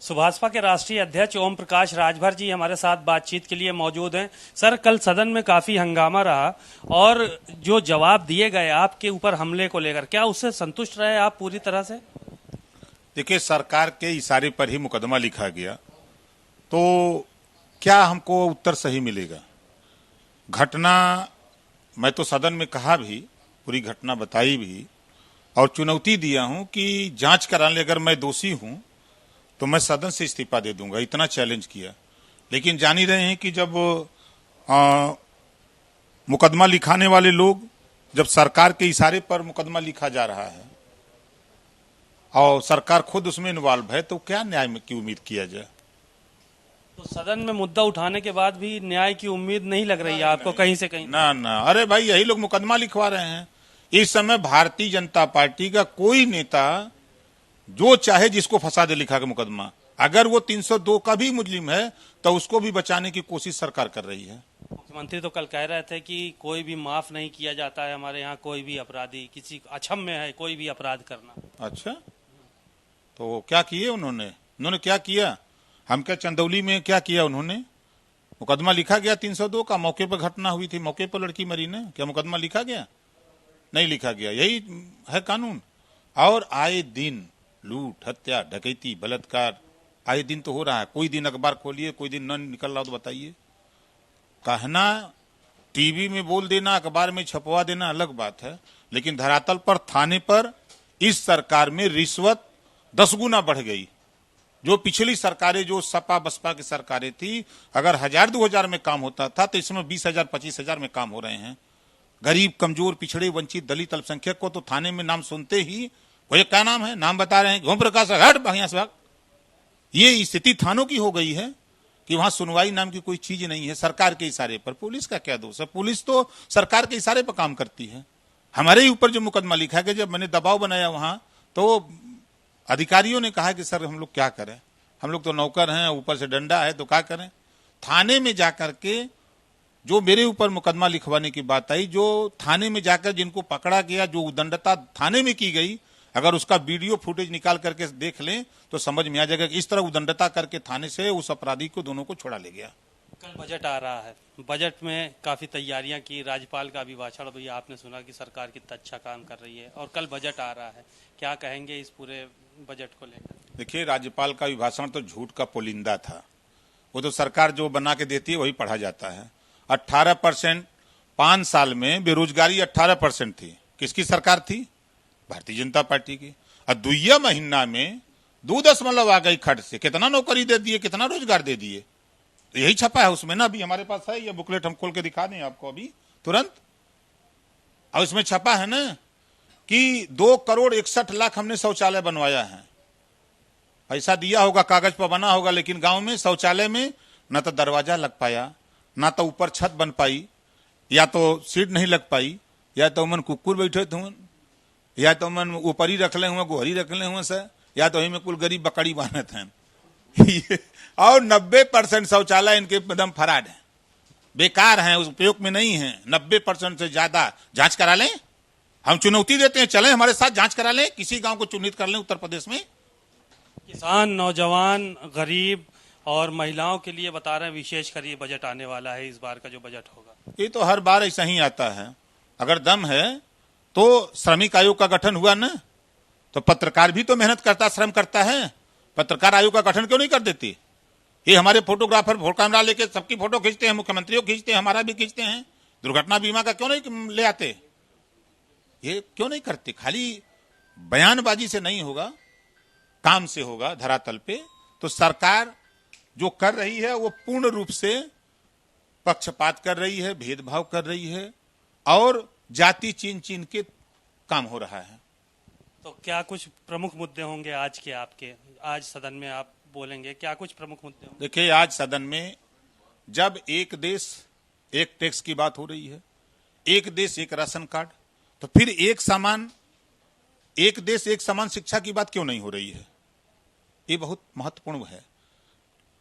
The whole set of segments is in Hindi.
सुभाषपा के राष्ट्रीय अध्यक्ष ओम प्रकाश राजभर जी हमारे साथ बातचीत के लिए मौजूद हैं। सर, कल सदन में काफी हंगामा रहा और जो जवाब दिए गए आपके ऊपर हमले को लेकर, क्या उससे संतुष्ट रहे आप पूरी तरह से? देखिए, सरकार के इशारे पर ही मुकदमा लिखा गया तो क्या हमको उत्तर सही मिलेगा? घटना मैं तो सदन में कहा भी, पूरी घटना बताई भी और चुनौती दिया हूं कि जांच कराने अगर मैं दोषी हूं तो मैं सदन से इस्तीफा दे दूंगा, इतना चैलेंज किया। लेकिन जान ही रहे हैं कि जब मुकदमा लिखाने वाले लोग, जब सरकार के इशारे पर मुकदमा लिखा जा रहा है और सरकार खुद उसमें इन्वॉल्व है, तो क्या न्याय की उम्मीद किया जाए? तो सदन में मुद्दा उठाने के बाद भी न्याय की उम्मीद नहीं लग रही है आपको कहीं से कहीं? ना, अरे भाई, यही लोग मुकदमा लिखवा रहे हैं। इस समय भारतीय जनता पार्टी का कोई नेता जो चाहे जिसको फंसा दे लिखा के मुकदमा, अगर वो 302 का भी मुजरिम है तो उसको भी बचाने की कोशिश सरकार कर रही है। मुख्यमंत्री तो कल कह रहे थे कि कोई भी माफ नहीं किया जाता है हमारे यहाँ, कोई भी अपराधी किसी अक्षम में है कोई भी अपराध करना। अच्छा, तो क्या किए उन्होंने क्या किया? हम क्या चंदौली में क्या किया उन्होंने? मुकदमा लिखा गया 302 का, मौके पर घटना हुई थी, मौके पर लड़की मरी ने, क्या मुकदमा लिखा गया? नहीं लिखा गया। यही है कानून। और आए दिन लूट, हत्या, डकैती, बलात्कार आए दिन तो हो रहा है। कोई दिन अखबार खोलिए, कोई दिन न निकल रहा हो तो बताइए। कहना, टीवी में बोल देना, अखबार में छपवा देना अलग बात है, लेकिन धरातल पर थाने पर इस सरकार में रिश्वत 10 गुना बढ़ गई। जो पिछली सरकारें, जो सपा बसपा की सरकारें थी, अगर 1000-2000 में काम होता था तो इसमें 20,000-25,000 में काम हो रहे हैं। गरीब, कमजोर, पिछड़े, वंचित, दलित, अल्पसंख्यक को तो थाने में नाम सुनते ही, वो क्या नाम है, नाम बता रहे हैं, ओम प्रकाश, हट बढ़िया से भाग। ये स्थिति थानों की हो गई है कि वहां सुनवाई नाम की कोई चीज नहीं है। सरकार के इशारे पर। पुलिस का क्या दोष है? पुलिस तो सरकार के इशारे पर काम करती है। हमारे ही ऊपर जो मुकदमा लिखा गया, जब मैंने दबाव बनाया वहां, तो अधिकारियों ने कहा कि सर हम लोग क्या करें, हम लोग तो नौकर हैं, ऊपर से डंडा है, तो क्या करें? थाने में जाकर के जो मेरे ऊपर मुकदमा लिखवाने की बात आई, जो थाने में जाकर जिनको पकड़ा गया, जो उदंडता थाने में की गई, अगर उसका वीडियो फुटेज निकाल करके देख लें तो समझ में आ जाएगा कि इस तरह उदंडता करके थाने से उस अपराधी को, दोनों को छोड़ा ले गया। कल बजट आ रहा है, बजट में काफी तैयारियां की, राज्यपाल का अभिभाषण भी आपने सुना कि सरकार कितना अच्छा काम कर रही है, और कल बजट आ रहा है, क्या कहेंगे इस पूरे बजट को लेकर? देखिए, राज्यपाल का अभिभाषण तो झूठ का पुलिंदा था। वो तो सरकार जो बना के देती है वही पढ़ा जाता है। 18% 5 साल में बेरोजगारी 18% थी। किसकी सरकार थी? भारतीय जनता पार्टी की। और 2 महीना में 2 आ गई खट से, कितना नौकरी दे दिए, कितना रोजगार दे दिए। तो यही छपा है उसमें ना, अभी हमारे पास है ये बुकलेट, हम खोल के दिखा दें आपको अभी तुरंत। और उसमें छपा है ना कि 2,61,00,000 हमने शौचालय बनवाया है। पैसा दिया होगा, कागज पर बना होगा, लेकिन गांव में शौचालय में न तो दरवाजा लग पाया, ना तो ऊपर छत बन पाई, या तो सीट नहीं लग पाई, या तो मन कुकुर बैठे थे, या तो मन ऊपर ही रखले हुए, गोहरी रखले हुए सर, या तो में कुल गरीब बकड़ी बांधत हैं। और 90% शौचालय इनके एकदम फराड है, बेकार हैं, उस उपयोग में नहीं है। 90% से ज्यादा। जांच करा लें, हम चुनौती देते हैं, चलें हमारे साथ जांच करा लें, किसी गांव को चिन्हित कर लें उत्तर प्रदेश में। किसान, नौजवान, गरीब और महिलाओं के लिए बता रहे हैं विशेषकर ये बजट आने वाला है, इस बार का जो बजट होगा। ये तो हर बार ऐसा ही आता है। अगर दम है तो श्रमिक आयोग का गठन हुआ ना, तो पत्रकार भी तो मेहनत करता, श्रम करता है। पत्रकार आयोग का गठन क्यों नहीं कर देती? ये हमारे फोटोग्राफर फोटो कैमरा लेके सबकी फोटो खींचते हैं, मुख्यमंत्रियों खींचते हैं, हमारा भी खींचते हैं। दुर्घटना बीमा का क्यों नहीं ले आते? ये क्यों नहीं करते? खाली बयानबाजी से नहीं होगा, काम से होगा धरातल पे। तो सरकार जो कर रही है वो पूर्ण रूप से पक्षपात कर रही है, भेदभाव कर रही है, और जाति चीन के काम हो रहा है। तो क्या कुछ प्रमुख मुद्दे होंगे आज के आपके, आज सदन में आप बोलेंगे, क्या कुछ प्रमुख मुद्दे होंगे? देखिए, आज सदन में जब एक देश एक टैक्स की बात हो रही है, एक देश एक राशन कार्ड, तो फिर एक देश एक समान शिक्षा की बात क्यों नहीं हो रही है? ये बहुत महत्वपूर्ण है।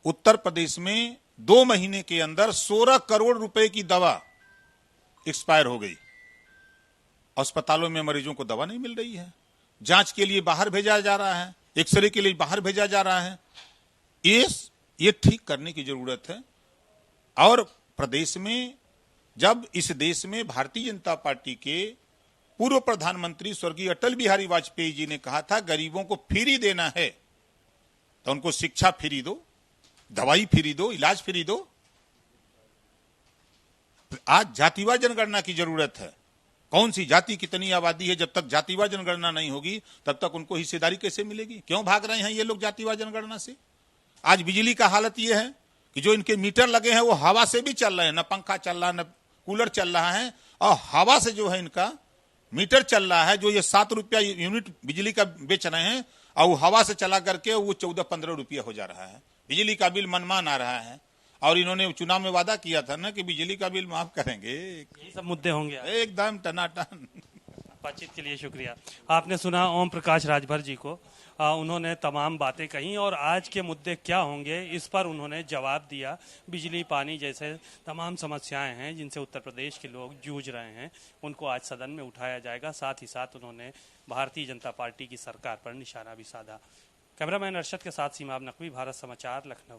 उत्तर प्रदेश में 2 महीने के अंदर 16 करोड़ रुपए की दवा एक्सपायर हो गई। अस्पतालों में मरीजों को दवा नहीं मिल रही है, जांच के लिए बाहर भेजा जा रहा है, एक्सरे के लिए बाहर भेजा जा रहा है। ये ठीक करने की जरूरत है। और प्रदेश में, जब इस देश में भारतीय जनता पार्टी के पूर्व प्रधानमंत्री स्वर्गीय अटल बिहारी वाजपेयी जी ने कहा था गरीबों को फ्री देना है, तो उनको शिक्षा फ्री दो, दवाई फ्री दो, इलाज फ्री दो। आज जातिवार जनगणना की जरूरत है। कौन सी जाति, कितनी आबादी है, जब तक जातिवार जनगणना नहीं होगी तब तक उनको हिस्सेदारी कैसे मिलेगी? क्यों भाग रहे हैं ये लोग जातिवार जनगणना से? आज बिजली का हालत ये है कि जो इनके मीटर लगे हैं वो हवा से भी चल रहे हैं, न पंखा चल रहा है न कूलर चल रहा है, और हवा से जो है इनका मीटर चल रहा है। जो ये 7 रुपया यूनिट बिजली का बेच रहे हैं और वो हवा से चला करके वो 14-15 रुपया हो जा रहा है। बिजली का बिल मनमान आ रहा है। और इन्होंने चुनाव में वादा किया था ना कि बिजली का बिल माफ करेंगे। यही सब मुद्दे होंगे। एकदम टनाटन। बातचीत के लिए शुक्रिया। आपने सुना ओम प्रकाश राजभर जी को। उन्होंने तमाम बातें कही और आज के मुद्दे क्या होंगे इस पर उन्होंने जवाब दिया। बिजली, पानी जैसे तमाम समस्याएं हैं जिनसे उत्तर प्रदेश के लोग जूझ रहे हैं, उनको आज सदन में उठाया जाएगा। साथ ही साथ उन्होंने भारतीय जनता पार्टी की सरकार पर निशाना भी साधा। कैमरामैन अरशद के साथ सीमा नकवी, भारत समाचार, लखनऊ।